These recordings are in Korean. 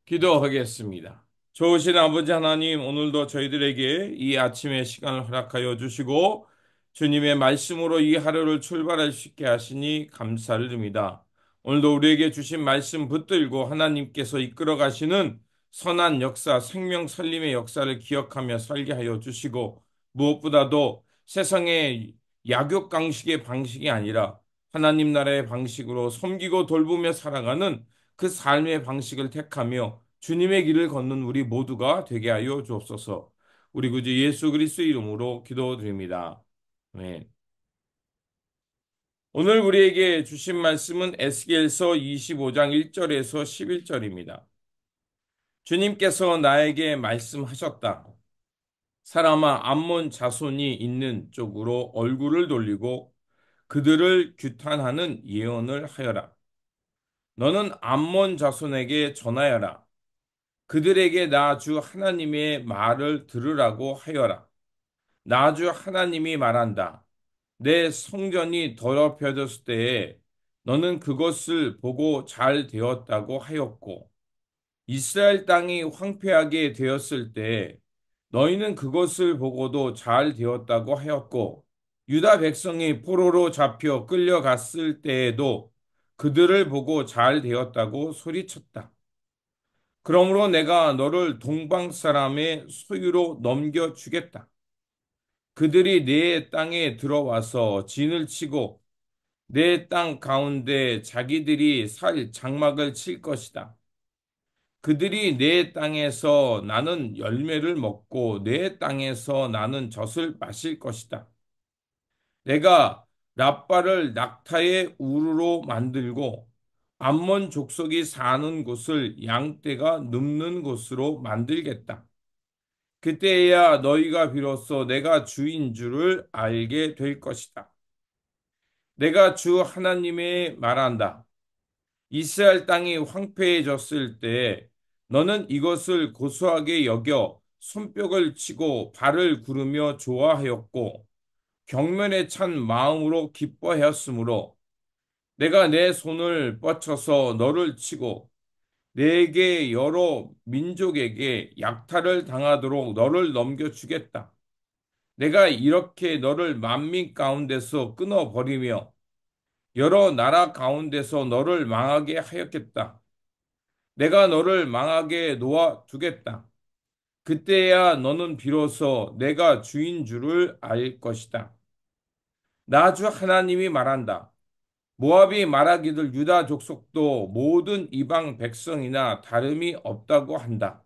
기도하겠습니다. 좋으신 아버지 하나님, 오늘도 저희들에게 이 아침의 시간을 허락하여 주시고 주님의 말씀으로 이 하루를 출발할 수 있게 하시니 감사를 드립니다. 오늘도 우리에게 주신 말씀 붙들고 하나님께서 이끌어 가시는 선한 역사, 생명 살림의 역사를 기억하며 살게 하여 주시고 무엇보다도 세상의 약육 강식의 방식이 아니라 하나님 나라의 방식으로 섬기고 돌보며 살아가는 그 삶의 방식을 택하며 주님의 길을 걷는 우리 모두가 되게 하여 주옵소서. 우리 구주 예수 그리스도의 이름으로 기도드립니다. 네. 오늘 우리에게 주신 말씀은 에스겔서 25장 1절에서 11절입니다. 주님께서 나에게 말씀하셨다. 사람아, 암몬 자손이 있는 쪽으로 얼굴을 돌리고 그들을 규탄하는 예언을 하여라. 너는 암몬 자손에게 전하여라. 그들에게 나 주 하나님의 말을 들으라고 하여라. 나 주 하나님이 말한다. 내 성전이 더럽혀졌을 때에 너는 그것을 보고 잘 되었다고 하였고, 이스라엘 땅이 황폐하게 되었을 때에 너희는 그것을 보고도 잘 되었다고 하였고, 유다 백성이 포로로 잡혀 끌려갔을 때에도 그들을 보고 잘 되었다고 소리쳤다. 그러므로 내가 너를 동방 사람의 소유로 넘겨주겠다. 그들이 내 땅에 들어와서 진을 치고 내 땅 가운데 자기들이 살 장막을 칠 것이다. 그들이 내 땅에서 나는 열매를 먹고 내 땅에서 나는 젖을 마실 것이다. 내가 랍바를 낙타의 우르로 만들고 암몬 족속이 사는 곳을 양떼가 눕는 곳으로 만들겠다. 그때야 너희가 비로소 내가 주인 줄을 알게 될 것이다. 내가 주 하나님의 말한다. 이스라엘 땅이 황폐해졌을 때 너는 이것을 고소하게 여겨 손뼉을 치고 발을 구르며 좋아하였고 경멸에 찬 마음으로 기뻐하였으므로 내가 내 손을 뻗쳐서 너를 치고 내게 여러 민족에게 약탈을 당하도록 너를 넘겨주겠다. 내가 이렇게 너를 만민 가운데서 끊어버리며 여러 나라 가운데서 너를 망하게 하였겠다. 내가 너를 망하게 놓아두겠다. 그때야 너는 비로소 내가 주인 줄을 알 것이다. 나 주 하나님이 말한다. 모압이 말하기를 유다 족속도 모든 이방 백성이나 다름이 없다고 한다.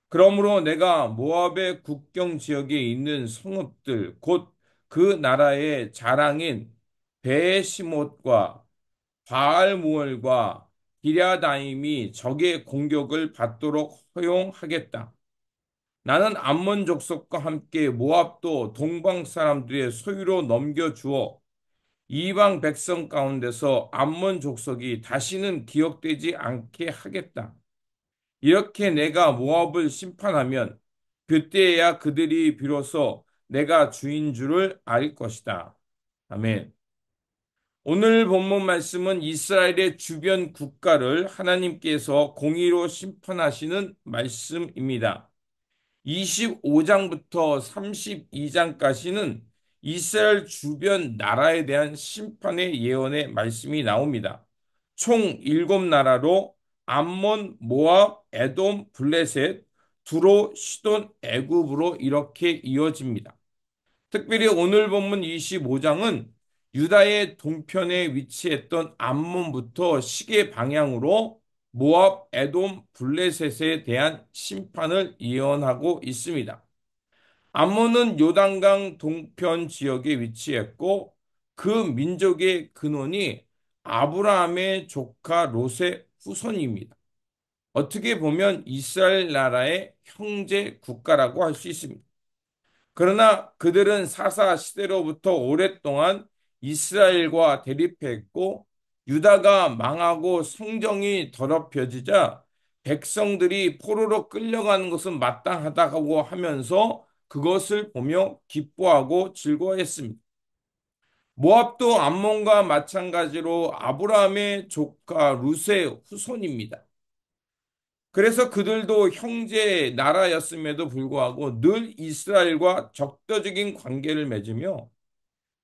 그러므로 내가 모압의 국경 지역에 있는 성읍들 곧 그 나라의 자랑인 베시못과 바알무엘과 기랴다임이 적의 공격을 받도록 허용하겠다. 나는 암몬 족속과 함께 모압도 동방 사람들의 소유로 넘겨주어 이방 백성 가운데서 암몬 족속이 다시는 기억되지 않게 하겠다. 이렇게 내가 모압을 심판하면 그때야 그들이 비로소 내가 주인 줄을 알 것이다. 아멘. 오늘 본문 말씀은 이스라엘의 주변 국가를 하나님께서 공의로 심판하시는 말씀입니다. 25장부터 32장까지는 이스라엘 주변 나라에 대한 심판의 예언의 말씀이 나옵니다. 총 7나라로 암몬, 모압, 에돔, 블레셋, 두로, 시돈, 애굽으로 이렇게 이어집니다. 특별히 오늘 본문 25장은 유다의 동편에 위치했던 암몬부터 시계 방향으로 모압, 에돔, 블레셋에 대한 심판을 예언하고 있습니다. 암몬은 요단강 동편 지역에 위치했고 그 민족의 근원이 아브라함의 조카 롯의 후손입니다. 어떻게 보면 이스라엘 나라의 형제 국가라고 할 수 있습니다. 그러나 그들은 사사 시대로부터 오랫동안 이스라엘과 대립했고 유다가 망하고 성정이 더럽혀지자 백성들이 포로로 끌려가는 것은 마땅하다고 하면서 그것을 보며 기뻐하고 즐거워했습니다. 모압도 암몬과 마찬가지로 아브라함의 조카 룻의 후손입니다. 그래서 그들도 형제 나라였음에도 불구하고 늘 이스라엘과 적대적인 관계를 맺으며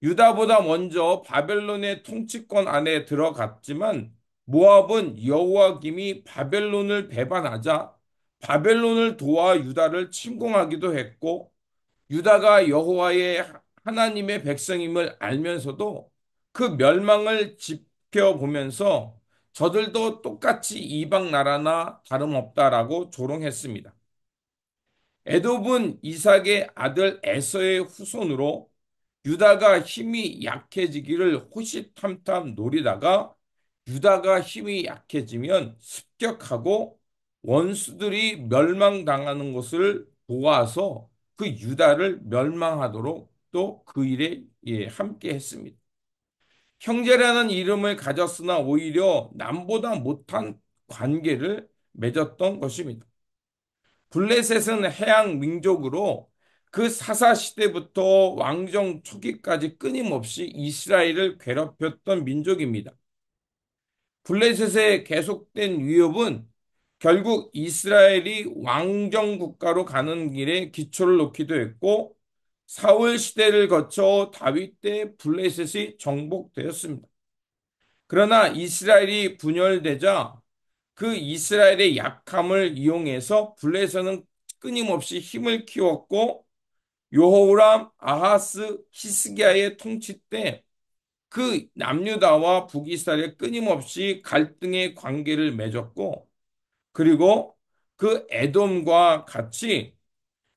유다보다 먼저 바벨론의 통치권 안에 들어갔지만 모압은 여호와김이 바벨론을 배반하자 바벨론을 도와 유다를 침공하기도 했고 유다가 여호와의 하나님의 백성임을 알면서도 그 멸망을 지켜보면서 저들도 똑같이 이방 나라나 다름없다라고 조롱했습니다. 에돔은 이삭의 아들 에서의 후손으로 유다가 힘이 약해지기를 호시탐탐 노리다가 유다가 힘이 약해지면 습격하고 원수들이 멸망당하는 것을 보아서 그 유다를 멸망하도록 또 그 일에 함께 했습니다. 형제라는 이름을 가졌으나 오히려 남보다 못한 관계를 맺었던 것입니다. 블레셋은 해양 민족으로 그 사사 시대부터 왕정 초기까지 끊임없이 이스라엘을 괴롭혔던 민족입니다. 블레셋의 계속된 위협은 결국 이스라엘이 왕정 국가로 가는 길에 기초를 놓기도 했고 사울 시대를 거쳐 다윗 때 블레셋이 정복되었습니다. 그러나 이스라엘이 분열되자 그 이스라엘의 약함을 이용해서 블레셋은 끊임없이 힘을 키웠고 요호람, 아하스, 히스기야의 통치 때 그 남유다와 북이스라엘 끊임없이 갈등의 관계를 맺었고 그리고 그 에돔과 같이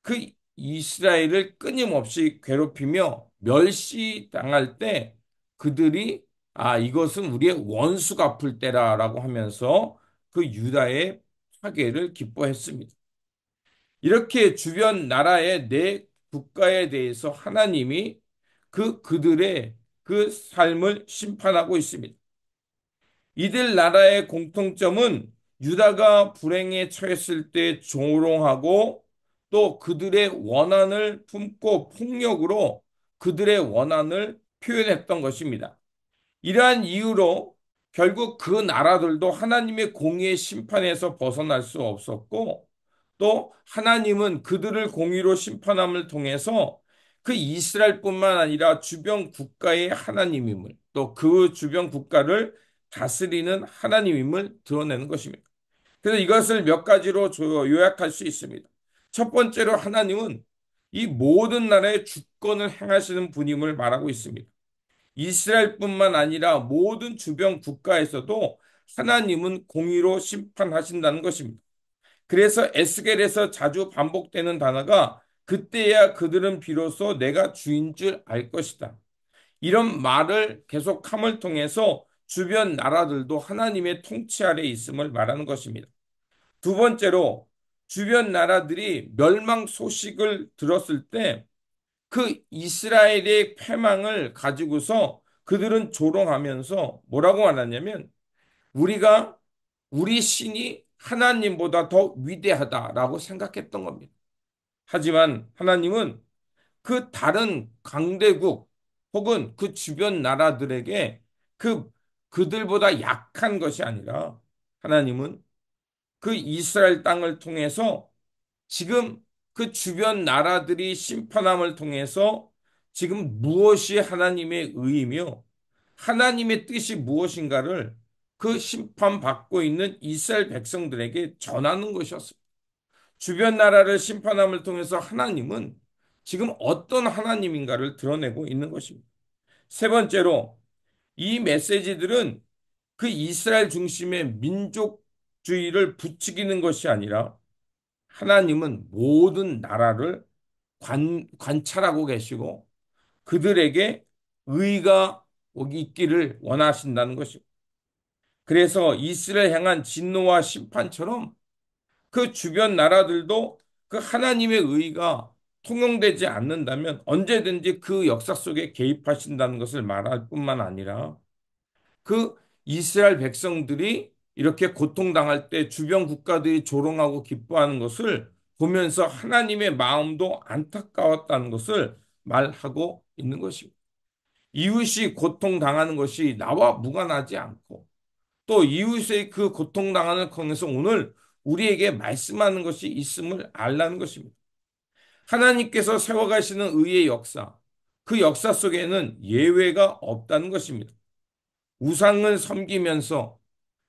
그 이스라엘을 끊임없이 괴롭히며 멸시당할 때 그들이 이것은 우리의 원수 갚을 때라라고 하면서 그 유다의 파괴를 기뻐했습니다. 이렇게 주변 나라의 내 국가에 대해서 하나님이 그들의 그 삶을 심판하고 있습니다. 이들 나라의 공통점은 유다가 불행에 처했을 때 조롱하고 또 그들의 원한을 품고 폭력으로 그들의 원한을 표현했던 것입니다. 이러한 이유로 결국 그 나라들도 하나님의 공의의 심판에서 벗어날 수 없었고 또 하나님은 그들을 공의로 심판함을 통해서 그 이스라엘뿐만 아니라 주변 국가의 하나님임을 또 그 주변 국가를 다스리는 하나님임을 드러내는 것입니다. 그래서 이것을 몇 가지로 요약할 수 있습니다. 첫 번째로 하나님은 이 모든 나라의 주권을 행하시는 분임을 말하고 있습니다. 이스라엘뿐만 아니라 모든 주변 국가에서도 하나님은 공의로 심판하신다는 것입니다. 그래서 에스겔에서 자주 반복되는 단어가 그때야 그들은 비로소 내가 주인 줄 알 것이다. 이런 말을 계속함을 통해서 주변 나라들도 하나님의 통치 아래 있음을 말하는 것입니다. 두 번째로 주변 나라들이 멸망 소식을 들었을 때 그 이스라엘의 패망을 가지고서 그들은 조롱하면서 뭐라고 말하냐면 우리가 우리 신이 하나님보다 더 위대하다라고 생각했던 겁니다. 하지만 하나님은 그 다른 강대국 혹은 그 주변 나라들에게 그 그들보다 약한 것이 아니라 하나님은 그 이스라엘 땅을 통해서 지금 그 주변 나라들이 심판함을 통해서 지금 무엇이 하나님의 의이며 하나님의 뜻이 무엇인가를 그 심판받고 있는 이스라엘 백성들에게 전하는 것이었습니다. 주변 나라를 심판함을 통해서 하나님은 지금 어떤 하나님인가를 드러내고 있는 것입니다. 세 번째로 이 메시지들은 그 이스라엘 중심의 민족주의를 부추기는 것이 아니라 하나님은 모든 나라를 관찰하고 계시고 그들에게 의가 있기를 원하신다는 것입니다. 그래서 이스라엘 향한 진노와 심판처럼 그 주변 나라들도 그 하나님의 의가 통용되지 않는다면 언제든지 그 역사 속에 개입하신다는 것을 말할 뿐만 아니라 그 이스라엘 백성들이 이렇게 고통당할 때 주변 국가들이 조롱하고 기뻐하는 것을 보면서 하나님의 마음도 안타까웠다는 것을 말하고 있는 것입니다. 이웃이 고통당하는 것이 나와 무관하지 않고 또 이웃의 그 고통당하는 통해서 오늘 우리에게 말씀하는 것이 있음을 알라는 것입니다. 하나님께서 세워가시는 의의 역사, 그 역사 속에는 예외가 없다는 것입니다. 우상을 섬기면서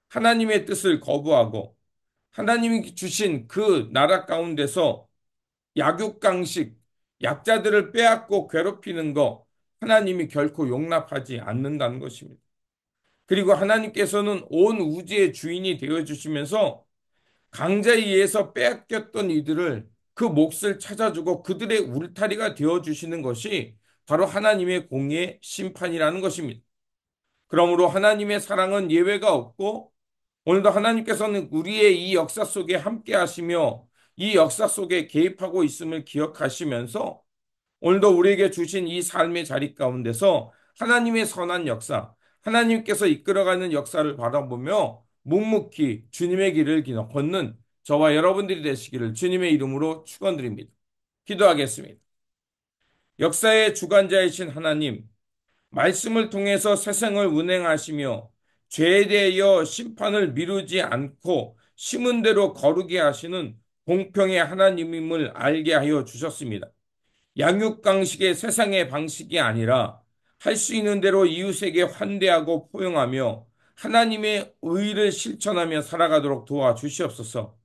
하나님의 뜻을 거부하고 하나님이 주신 그 나라 가운데서 약육강식, 약자들을 빼앗고 괴롭히는 거 하나님이 결코 용납하지 않는다는 것입니다. 그리고 하나님께서는 온 우주의 주인이 되어 주시면서 강자에 의해서 빼앗겼던 이들을 그 몫을 찾아주고 그들의 울타리가 되어 주시는 것이 바로 하나님의 공의의 심판이라는 것입니다. 그러므로 하나님의 사랑은 예외가 없고 오늘도 하나님께서는 우리의 이 역사 속에 함께 하시며 이 역사 속에 개입하고 있음을 기억하시면서 오늘도 우리에게 주신 이 삶의 자리 가운데서 하나님의 선한 역사, 하나님께서 이끌어가는 역사를 바라보며 묵묵히 주님의 길을 걷는 저와 여러분들이 되시기를 주님의 이름으로 축원드립니다. 기도하겠습니다. 역사의 주관자이신 하나님, 말씀을 통해서 세상을 운행하시며 죄에 대하여 심판을 미루지 않고 심은 대로 거룩게 하시는 공평의 하나님임을 알게 하여 주셨습니다. 양육강식의 세상의 방식이 아니라 할 수 있는 대로 이웃에게 환대하고 포용하며 하나님의 의를 실천하며 살아가도록 도와주시옵소서.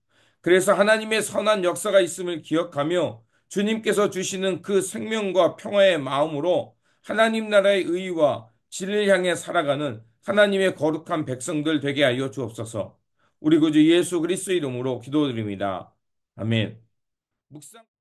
그래서 하나님의 선한 역사가 있음을 기억하며 주님께서 주시는 그 생명과 평화의 마음으로 하나님 나라의 의와 진리를 향해 살아가는 하나님의 거룩한 백성들 되게 하여 주옵소서. 우리 구주 예수 그리스도 이름으로 기도드립니다. 아멘. 묵상